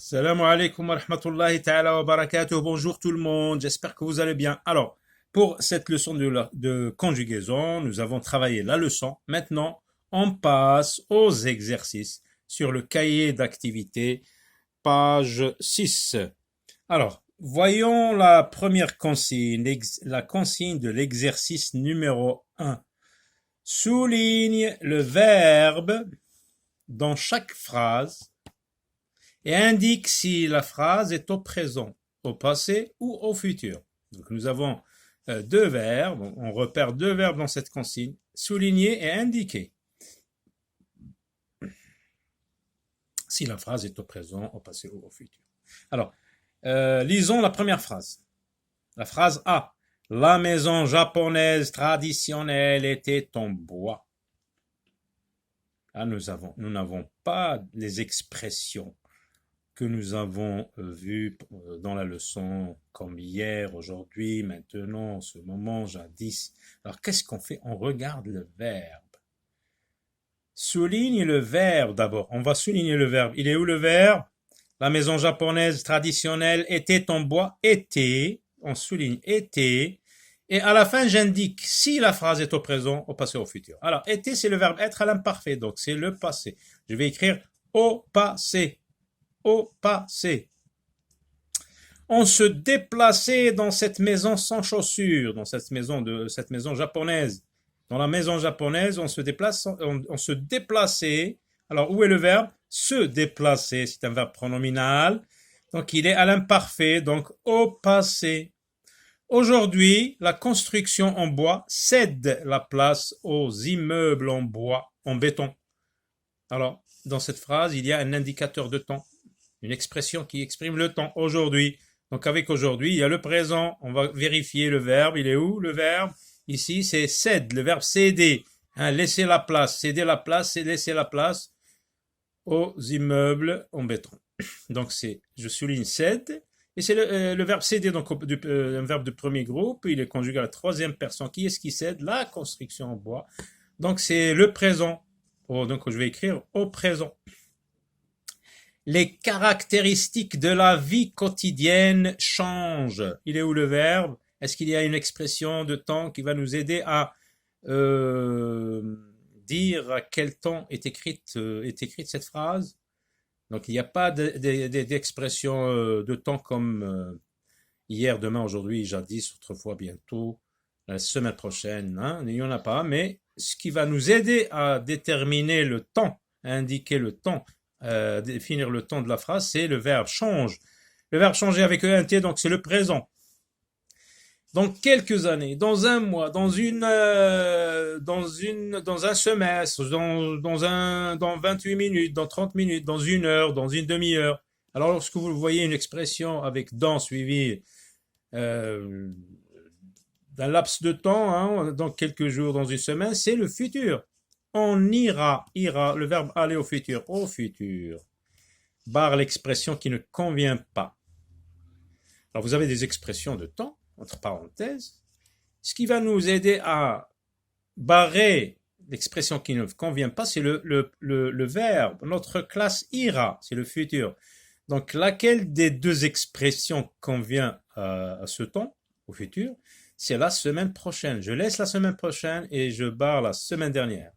Salam alaikum wa rahmatullahi ta'ala wa barakatuh. Bonjour tout le monde, j'espère que vous allez bien. Alors, pour cette leçon de conjugaison, nous avons travaillé la leçon. Maintenant, on passe aux exercices sur le cahier d'activité, page 6. Alors, voyons la première consigne, la consigne de l'exercice numéro 1. Souligne le verbe dans chaque phrase et indique si la phrase est au présent, au passé ou au futur. Donc nous avons deux verbes, on repère deux verbes dans cette consigne, souligner et indiquer. Si la phrase est au présent, au passé ou au futur. Alors, lisons la première phrase. La phrase A. La maison japonaise traditionnelle était en bois. Là, nous n'avons pas les expressions que nous avons vues dans la leçon, comme hier, aujourd'hui, maintenant, en ce moment, jadis. Alors, qu'est-ce qu'on fait? On regarde le verbe. Souligne le verbe d'abord. On va souligner le verbe. Il est où le verbe? La maison japonaise traditionnelle était en bois. Était. On souligne était. Et à la fin, j'indique si la phrase est au présent, au passé, au futur. Alors, était, c'est le verbe être à l'imparfait. Donc, c'est le passé. Je vais écrire au passé. Au passé. On se déplaçait dans cette maison sans chaussures, dans cette maison japonaise. Dans la maison japonaise, on se déplaçait. Alors, où est le verbe? Se déplacer, c'est un verbe pronominal. Donc, il est à l'imparfait, donc au passé. Aujourd'hui, la construction en bois cède la place aux immeubles en bois, en béton. Alors, dans cette phrase, il y a un indicateur de temps. Une expression qui exprime le temps, aujourd'hui. Donc avec aujourd'hui, il y a le présent. On va vérifier le verbe. Il est où le verbe? Ici, c'est cède, le verbe céder. Laisser la place. Céder la place, c'est laisser la place aux immeubles en béton. Donc je souligne cède. Et c'est le verbe céder, donc un verbe de premier groupe. Il est conjugué à la troisième personne. Qui est-ce qui cède? La construction en bois. Donc c'est le présent. Donc je vais écrire au présent. Les caractéristiques de la vie quotidienne changent. Il est où le verbe? Est-ce qu'il y a une expression de temps qui va nous aider à dire à quel temps est écrite cette phrase? Donc il n'y a pas d'expression de temps comme hier, demain, aujourd'hui, jadis, autrefois, bientôt, la semaine prochaine. Il n'y en a pas, mais ce qui va nous aider à déterminer le temps, à indiquer le temps, définir le temps de la phrase, c'est le verbe change. Le verbe changer avec ENT, donc c'est le présent. Dans quelques années, dans un mois, dans un semestre, dans 28 minutes, dans 30 minutes, dans une heure, dans une demi-heure. Alors lorsque vous voyez une expression avec dans suivi d'un laps de temps, dans quelques jours, dans une semaine, c'est le futur. On ira, le verbe aller au futur, barre l'expression qui ne convient pas. Alors vous avez des expressions de temps, entre parenthèses, ce qui va nous aider à barrer l'expression qui ne convient pas, c'est le verbe. Notre classe ira, c'est le futur. Donc laquelle des deux expressions convient à ce temps, au futur? C'est la semaine prochaine. Je laisse la semaine prochaine et je barre la semaine dernière.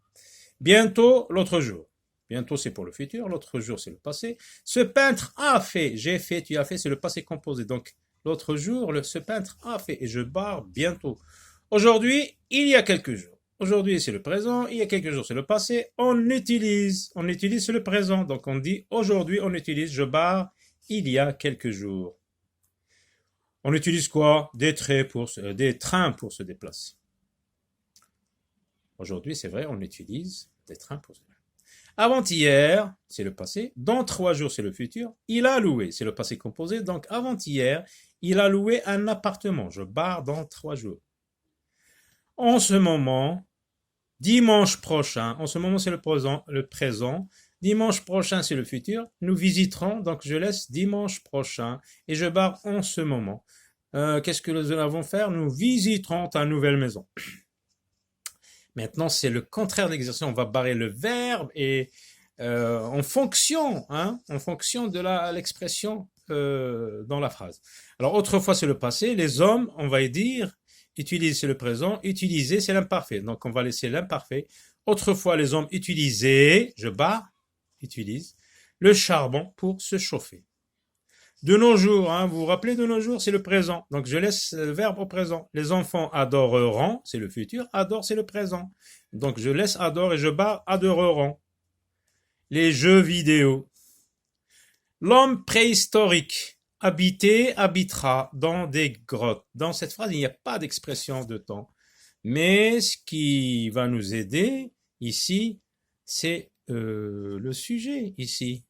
Bientôt, l'autre jour. Bientôt, c'est pour le futur. L'autre jour, c'est le passé. Ce peintre a fait. J'ai fait, tu as fait, c'est le passé composé. Donc, l'autre jour, ce peintre a fait. Et je barre bientôt. Aujourd'hui, il y a quelques jours. Aujourd'hui, c'est le présent. Il y a quelques jours, c'est le passé. On utilise, c'est le présent. Donc, on dit aujourd'hui, on utilise, je barre, il y a quelques jours. On utilise quoi? Des trains pour se déplacer. Aujourd'hui, c'est vrai, on utilise des trains pour cela. Avant-hier, c'est le passé. Dans 3 jours, c'est le futur. Il a loué, c'est le passé composé. Donc, avant-hier, il a loué un appartement. Je barre dans 3 jours. En ce moment, dimanche prochain, en ce moment, c'est le présent. Dimanche prochain, c'est le futur. Nous visiterons, donc je laisse dimanche prochain et je barre en ce moment. Qu'est-ce que nous allons faire? Nous visiterons ta nouvelle maison. Maintenant, c'est le contraire de l'exercice. On va barrer le verbe et en fonction de l'expression dans la phrase. Alors autrefois c'est le passé, les hommes, on va y dire, utilise c'est le présent, utiliser c'est l'imparfait. Donc on va laisser l'imparfait. Autrefois les hommes utilisaient, je barre, utilise, le charbon pour se chauffer. De nos jours, vous vous rappelez de nos jours, c'est le présent. Donc je laisse le verbe au présent. Les enfants adoreront, c'est le futur, adore c'est le présent. Donc je laisse adore et je barre adoreront. Les jeux vidéo. L'homme préhistorique habitait, habitera dans des grottes. Dans cette phrase, il n'y a pas d'expression de temps. Mais ce qui va nous aider ici, c'est le sujet ici.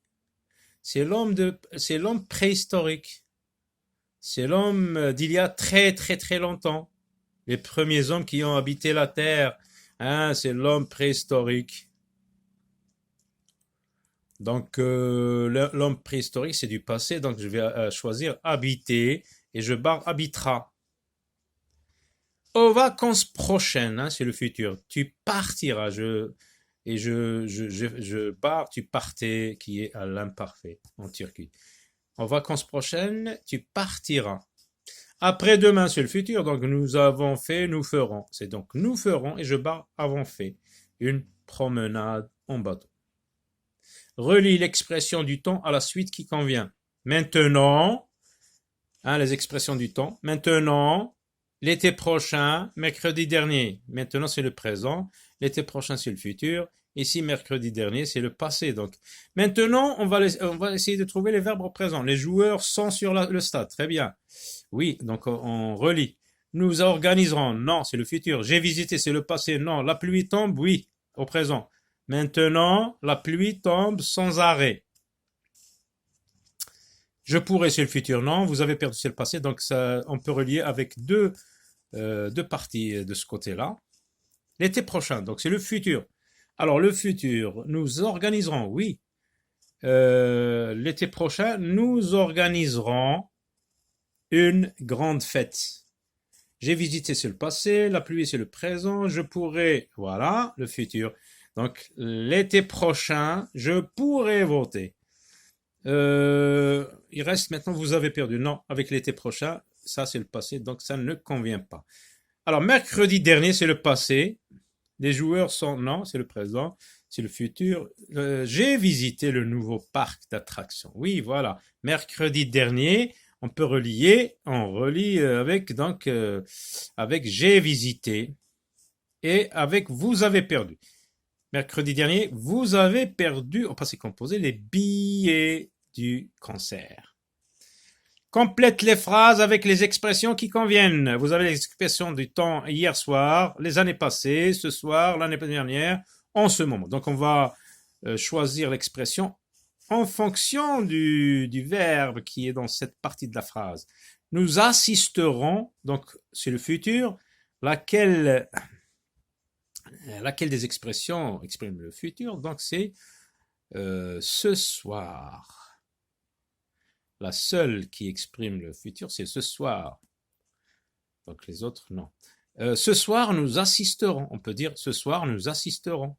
C'est l'homme préhistorique. C'est l'homme d'il y a très très très longtemps. Les premiers hommes qui ont habité la terre, c'est l'homme préhistorique. Donc l'homme préhistorique c'est du passé, donc je vais choisir habiter et je barre habitera. Aux vacances prochaines, c'est le futur. Tu partiras, je barre tu partais qui est à l'imparfait en Turquie. Aux vacances prochaines, tu partiras. Après-demain, c'est le futur, donc nous avons fait, nous ferons. C'est donc nous ferons et je barre avons fait une promenade en bateau. Relie l'expression du temps à la suite qui convient. Maintenant, les expressions du temps. Maintenant, l'été prochain, mercredi dernier. Maintenant, c'est le présent. L'été prochain, c'est le futur. Ici, mercredi dernier, c'est le passé. Donc, maintenant, on va essayer de trouver les verbes au présent. Les joueurs sont sur le stade. Très bien. Oui, donc on relie. Nous organiserons. Non, c'est le futur. J'ai visité, c'est le passé. Non, la pluie tombe. Oui, au présent. Maintenant, la pluie tombe sans arrêt. Je pourrais, c'est le futur. Non, vous avez perdu, c'est le passé. Donc, ça, on peut relier avec deux parties de ce côté-là. L'été prochain, donc c'est le futur. Alors, le futur, nous organiserons, oui. L'été prochain, nous organiserons une grande fête. J'ai visité, c'est le passé. La pluie, c'est le présent. Je pourrais, voilà, le futur. Donc, l'été prochain, je pourrais voter. Il reste maintenant, vous avez perdu. Non, avec l'été prochain, ça c'est le passé, donc ça ne convient pas. Alors, mercredi dernier, c'est le passé. Les joueurs sont, non, c'est le présent, c'est le futur. J'ai visité le nouveau parc d'attractions. Oui, voilà. Mercredi dernier, on peut relier, on relie avec, donc, avec j'ai visité et avec vous avez perdu. Mercredi dernier, vous avez perdu, au passé composé, les billets du concert. Complète les phrases avec les expressions qui conviennent. Vous avez les expressions du temps hier soir, les années passées, ce soir, l'année dernière, en ce moment. Donc on va choisir l'expression en fonction du verbe qui est dans cette partie de la phrase. Nous assisterons, donc c'est le futur, laquelle des expressions exprime le futur, donc c'est ce soir. La seule qui exprime le futur, c'est ce soir. Donc les autres, non. Ce soir, nous assisterons. On peut dire ce soir, nous assisterons.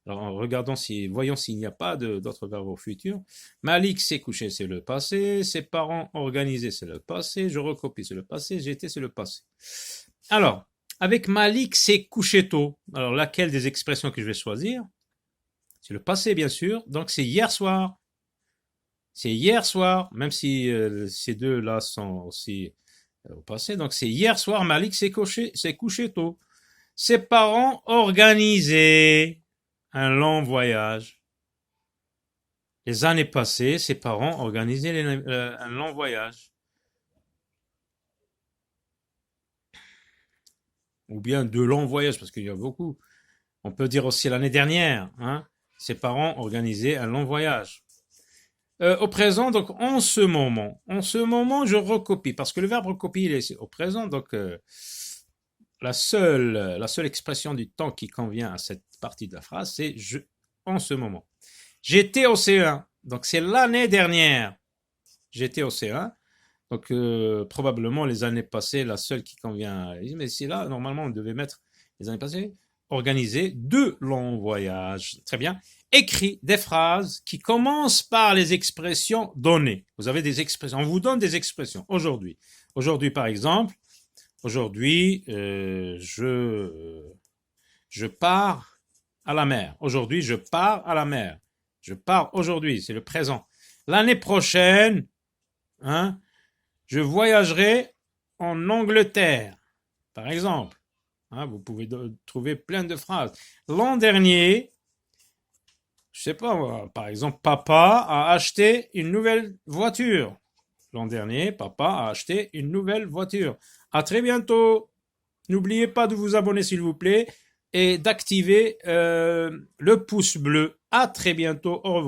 Alors regardons voyons s'il n'y a pas d'autres verbes au futur. Malik s'est couché, c'est le passé. Ses parents organisés, c'est le passé. Je recopie, c'est le passé. J'étais, c'est le passé. Alors, avec Malik s'est couché tôt. Alors laquelle des expressions que je vais choisir? C'est le passé, bien sûr. Donc c'est hier soir. C'est hier soir, même si ces deux-là sont aussi au passé. Donc c'est hier soir, Malik s'est couché tôt. Ses parents organisaient un long voyage. Les années passées, ses parents organisaient un long voyage. Ou bien de longs voyages, parce qu'il y a beaucoup. On peut dire aussi l'année dernière, ses parents organisaient un long voyage. Au présent, donc en ce moment, je recopie, parce que le verbe recopier, il est au présent, donc la seule expression du temps qui convient à cette partie de la phrase, c'est en ce moment. J'étais au C1, donc c'est l'année dernière. J'étais au C1, donc probablement les années passées, la seule qui convient. Mais c'est là, normalement, on devait mettre les années passées, organiser 2 longs voyages. Très bien. écrit des phrases qui commencent par les expressions données. Vous avez des expressions, on vous donne des expressions. Aujourd'hui, par exemple, aujourd'hui, je pars à la mer. Aujourd'hui, je pars à la mer. Je pars aujourd'hui, c'est le présent. L'année prochaine, hein, je voyagerai en Angleterre, par exemple. Hein, vous pouvez trouver plein de phrases. L'an dernier, je sais pas, par exemple, papa a acheté une nouvelle voiture. L'an dernier, papa a acheté une nouvelle voiture. À très bientôt. N'oubliez pas de vous abonner, s'il vous plaît, et d'activer le pouce bleu. À très bientôt. Au revoir.